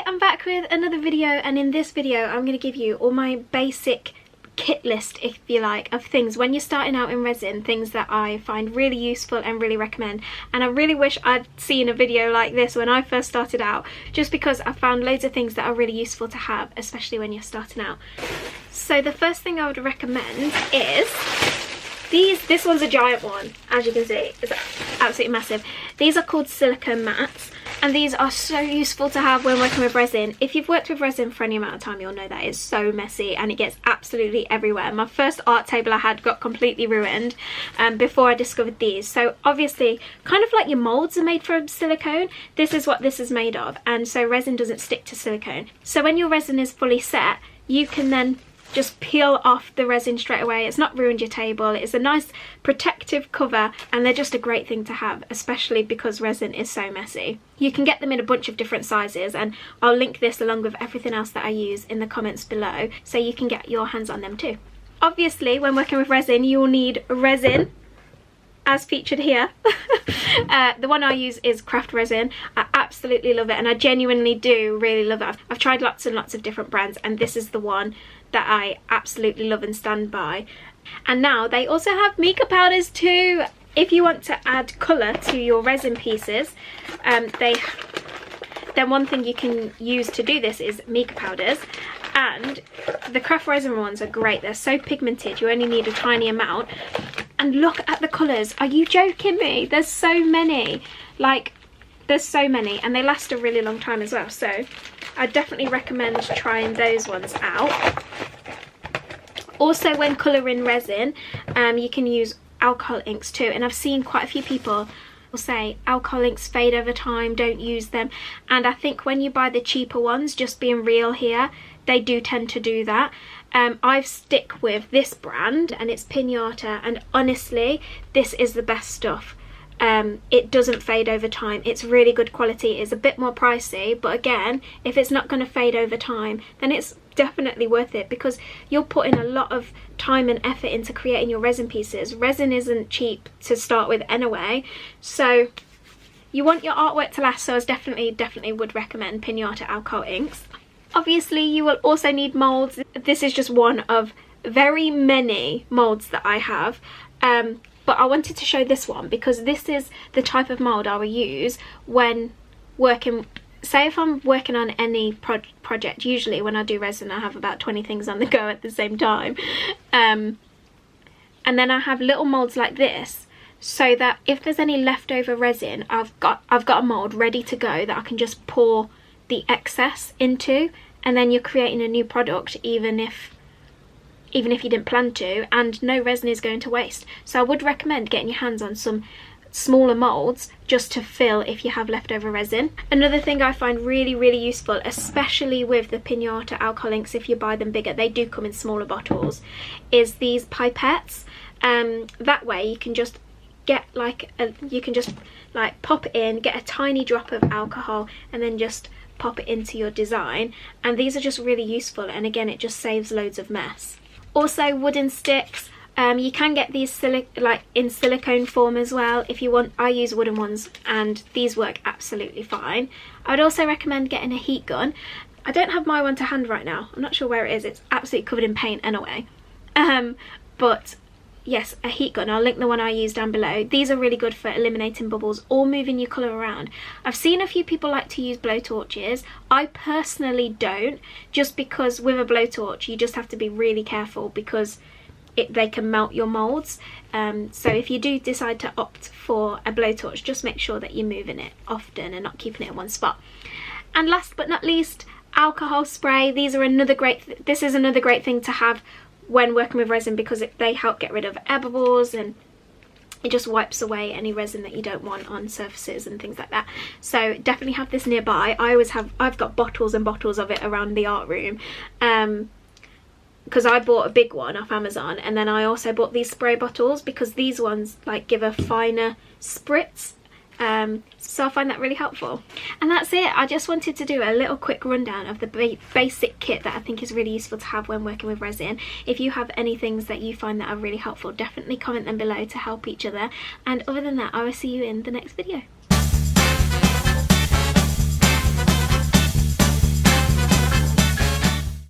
I'm back with another video, and in this video I'm going to give you all my basic kit list, if you like, of things when you're starting out in resin, things that I find really useful and really recommend. And I really wish I'd seen a video like this when I first started out, just because I found loads of things that are really useful to have, especially when you're starting out. So the first thing I would recommend is these. This one's a giant one, as you can see, it's absolutely massive. These are called silicone mats, and these are so useful to have when working with resin. If you've worked with resin for any amount of time, you'll know that it's so messy and it gets absolutely everywhere. My first art table I had got completely ruined before I discovered these. So obviously, kind of like your moulds are made from silicone, this is what this is made of, and so resin doesn't stick to silicone. So when your resin is fully set, you can then just peel off the resin straight away. It's not ruined your table. It's a nice protective cover, and they're just a great thing to have, especially because resin is so messy. You can get them in a bunch of different sizes, and I'll link this along with everything else that I use in the comments below, so you can get your hands on them too. Obviously, when working with resin, you'll need resin, as featured here. The one I use is craft resin. I absolutely love it, and I genuinely do really love it. I've tried lots and lots of different brands, and this is the one that I absolutely love and stand by. And now they also have mica powders too. If you want to add colour to your resin pieces, then one thing you can use to do this is mica powders. And the craft resin ones are great. They're so pigmented, you only need a tiny amount. And look at the colours. Are you joking me? There's so many. Like, there's so many, and they last a really long time as well. So I definitely recommend trying those ones out. Also, when colouring resin, you can use alcohol inks too. And I've seen quite a few people will say alcohol inks fade over time, don't use them. And I think when you buy the cheaper ones, just being real here, they do tend to do that. I stick with this brand, and it's Pinanta, and honestly, this is the best stuff. It doesn't fade over time. It's really good quality. It's a bit more pricey, but again, if it's not going to fade over time, then it's definitely worth it, because you're putting a lot of time and effort into creating your resin pieces. Resin isn't cheap to start with anyway, so you want your artwork to last. So I definitely would recommend Pinanta alcohol inks. Obviously, you will also need moulds. This is just one of very many moulds that I have. But I wanted to show this one because this is the type of mould I will use when working. Say if I'm working on any project, usually when I do resin I have about 20 things on the go at the same time. And then I have little moulds like this, so that if there's any leftover resin, I've got a mould ready to go that I can just pour the excess into, and then you're creating a new product even if you didn't plan to, and no resin is going to waste. So I would recommend getting your hands on some smaller moulds just to fill if you have leftover resin. Another thing I find really useful, especially with the Pinanta alcohol inks, if you buy them bigger, they do come in smaller bottles, is these pipettes. That way you can just get pop it in, get a tiny drop of alcohol, and then just pop it into your design. And these are just really useful, and again, it just saves loads of mess. Also, wooden sticks. You can get these in silicone form as well if you want. I use wooden ones, and these work absolutely fine. I would also recommend getting a heat gun. I don't have my one to hand right now. I'm not sure where it is. It's absolutely covered in paint anyway. But yes, a heat gun. I'll link the one I use down below. These are really good for eliminating bubbles or moving your colour around. I've seen a few people like to use blowtorches. I personally don't, just because with a blowtorch you just have to be really careful, because they can melt your moulds. So if you do decide to opt for a blowtorch, just make sure that you're moving it often and not keeping it in one spot. And last but not least, alcohol spray. This is another great thing to have when working with resin, because they help get rid of air bubbles, and it just wipes away any resin that you don't want on surfaces and things like that. So definitely have this nearby. I've got bottles and bottles of it around the art room, because I bought a big one off Amazon, and then I also bought these spray bottles because these ones give a finer spritz. So I find that really helpful. And that's it. I just wanted to do a little quick rundown of the basic kit that I think is really useful to have when working with resin. If you have any things that you find that are really helpful, definitely comment them below to help each other. And other than that, I will see you in the next video.